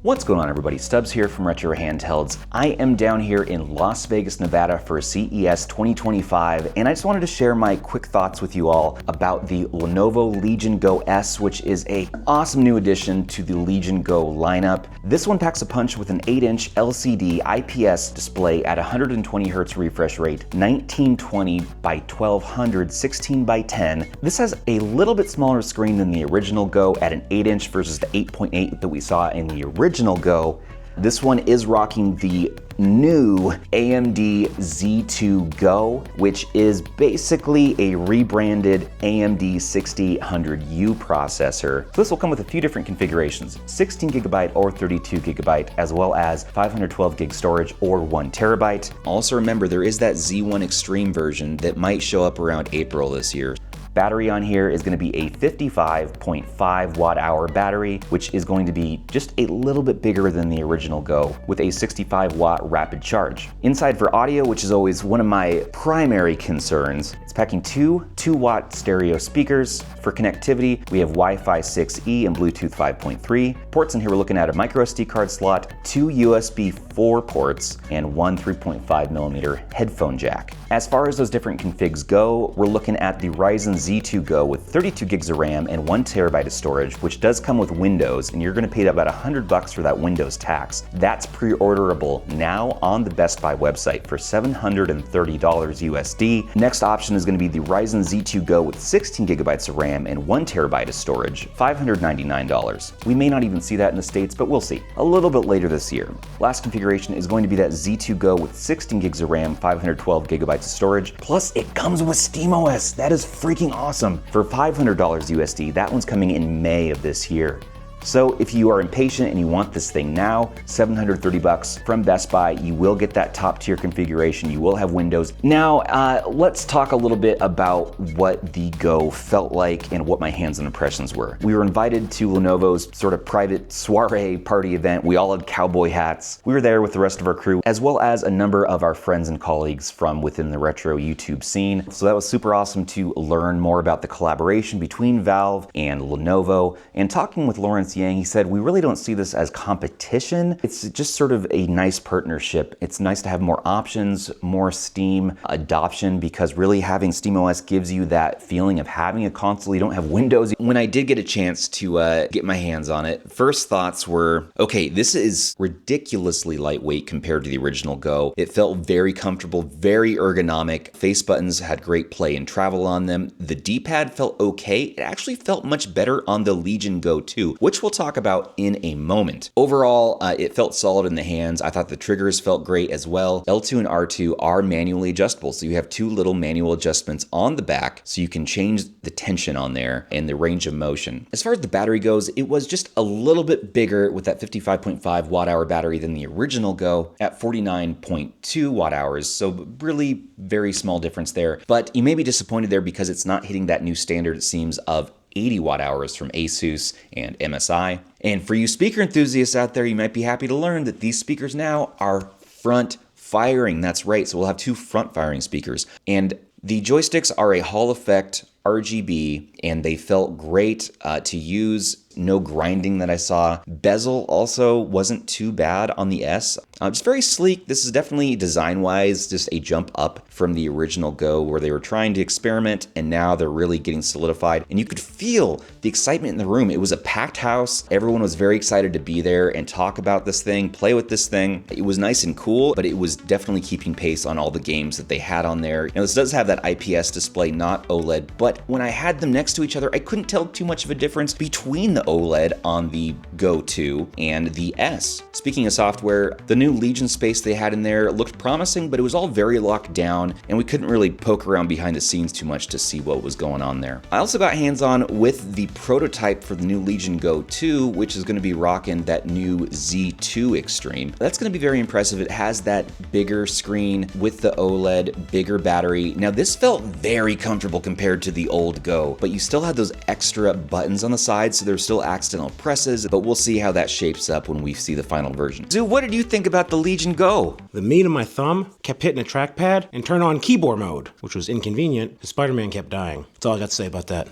What's going on, everybody? Stubbs here from Retro Handhelds. I am down here in Las Vegas, Nevada for CES 2025, and I just wanted to share my quick thoughts with you all about the Lenovo Legion Go S, which is an awesome new addition to the Legion Go lineup. This one packs a punch with an 8-inch LCD IPS display at 120 Hz refresh rate, 1920 by 1200, 16 by 10. This has a little bit smaller screen than the original Go at an 8-inch versus the 8.8 that we saw in the original Go. This one is rocking the new AMD Z2 Go, which is basically a rebranded AMD 6800U processor. So this will come with a few different configurations, 16GB or 32GB, as well as 512 gig storage or 1TB. Also remember, there is that Z1 Extreme version that might show up around April this year. Battery on here is going to be a 55.5 watt-hour battery, which is going to be just a little bit bigger than the original Go, with a 65 watt rapid charge. Inside for audio, which is always one of my primary concerns, it's packing two 2-watt stereo speakers. For connectivity, we have Wi-Fi 6E and Bluetooth 5.3. Ports in here, we're looking at a micro SD card slot, 2 USB 4 ports, and one 3.5mm headphone jack. As far as those different configs go, we're looking at the Ryzen Z2 Go with 32 gigs of RAM and 1TB of storage, which does come with Windows, and you're gonna pay about $100 for that Windows tax. That's pre-orderable now on the Best Buy website for $730 USD. Next option is gonna be the Ryzen Z2 Go with 16 gigabytes of RAM and 1TB of storage, $599. We may not even see that in the States, but we'll see a little bit later this year. Last configuration is going to be that Z2 Go with 16 gigs of RAM, 512 gigabytes of storage, plus it comes with SteamOS. That is freaking awesome. For $500 USD, that one's coming in May of this year. So if you are impatient and you want this thing now, $730 from Best Buy, you will get that top tier configuration. You will have Windows. Now, let's talk a little bit about what the Go felt like and what my hands-on impressions were. We were invited to Lenovo's sort of private soiree party event. We all had cowboy hats. We were there with the rest of our crew, as well as a number of our friends and colleagues from within the retro YouTube scene. So that was super awesome to learn more about the collaboration between Valve and Lenovo. And talking with Lawrence Yang, he said, we really don't see this as competition. It's just sort of a nice partnership. It's nice to have more options, more Steam adoption, because really having SteamOS gives you that feeling of having a console. You don't have Windows. When I did get a chance to get my hands on it, first thoughts were, okay, this is ridiculously lightweight compared to the original Go. It felt very comfortable, very ergonomic. Face buttons had great play and travel on them. The D-pad felt okay. It actually felt much better on the Legion Go 2, which we'll talk about in a moment. Overall, it felt solid in the hands. I thought the triggers felt great as well. L2 and R2 are manually adjustable, so you have two little manual adjustments on the back, so you can change the tension on there and the range of motion. As far as the battery goes, it was just a little bit bigger with that 55.5 watt-hour battery than the original Go at 49.2 watt-hours, so really very small difference there. But you may be disappointed there because it's not hitting that new standard, it seems, of 80 watt-hours from Asus and MSI. And for you speaker enthusiasts out there, you might be happy to learn that these speakers now are front firing. That's right, so we'll have two front firing speakers. And the joysticks are a Hall effect RGB, and they felt great to use. No grinding that I saw. Bezel also wasn't too bad on the S. Just very sleek. This is definitely design-wise just a jump up from the original Go, where they were trying to experiment and now they're really getting solidified. And you could feel the excitement in the room. It was a packed house. Everyone was very excited to be there and talk about this thing, play with this thing. It was nice and cool, but it was definitely keeping pace on all the games that they had on there. Now, this does have that IPS display, not OLED, but when I had them next to each other, I couldn't tell too much of a difference between the OLED on the Go 2 and the S. Speaking of software, the new Legion space they had in there looked promising, but it was all very locked down and we couldn't really poke around behind the scenes too much to see what was going on there. I also got hands-on with the prototype for the new Legion Go 2, which is going to be rocking that new Z2 Extreme. That's going to be very impressive. It has that bigger screen with the OLED, bigger battery. Now this felt very comfortable compared to the old Go, but you still had those extra buttons on the side, so there's still accidental presses, but we'll see how that shapes up when we see the final version. Zoo, what did you think about the Legion Go? The meat of my thumb kept hitting a trackpad and turned on keyboard mode, which was inconvenient because Spider-Man kept dying. That's all I got to say about that.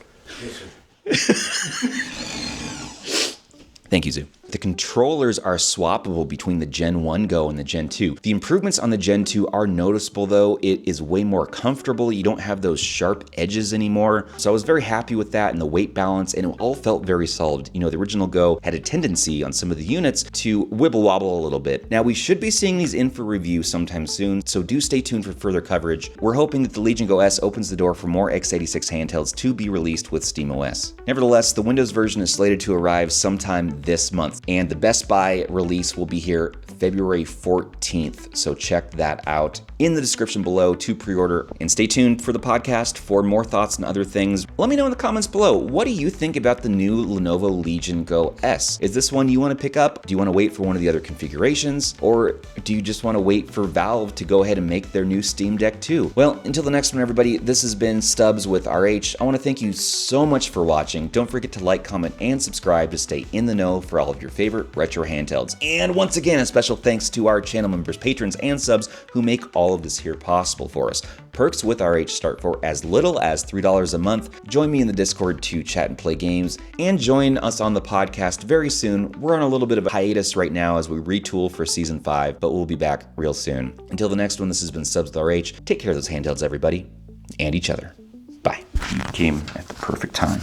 Thank you, Zoo. The controllers are swappable between the Gen 1 Go and the Gen 2. The improvements on the Gen 2 are noticeable though. It is way more comfortable. You don't have those sharp edges anymore. So I was very happy with that and the weight balance, and it all felt very solid. You know, the original Go had a tendency on some of the units to wibble wobble a little bit. Now we should be seeing these in for review sometime soon, so do stay tuned for further coverage. We're hoping that the Legion Go S opens the door for more x86 handhelds to be released with SteamOS. Nevertheless, the Windows version is slated to arrive sometime this month, and the Best Buy release will be here February 14th, so check that out in the description below to pre-order. And stay tuned for the podcast for more thoughts and other things. Let me know in the comments below, what do you think about the new Lenovo Legion Go S? Is this one you want to pick up? Do you want to wait for one of the other configurations? Or do you just want to wait for Valve to go ahead and make their new Steam Deck 2? Well, until the next one, everybody, this has been Stubbs with RH. I want to thank you so much for watching. Don't forget to like, comment, and subscribe to stay in the know for all of your favorite retro handhelds. And once again, a special thanks to our channel members, patrons, and subs who make all of this here possible for us. Perks with RH start for as little as $3 a month. Join me in the Discord to chat and play games, and join us on the podcast very soon. We're on a little bit of a hiatus right now as we retool for season 5, but we'll be back real soon. Until the next one, this has been Stubbs with RH. Take care of those handhelds, everybody, and each other. Bye. You came at the perfect time.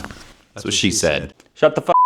That's what she said. Shut the fuck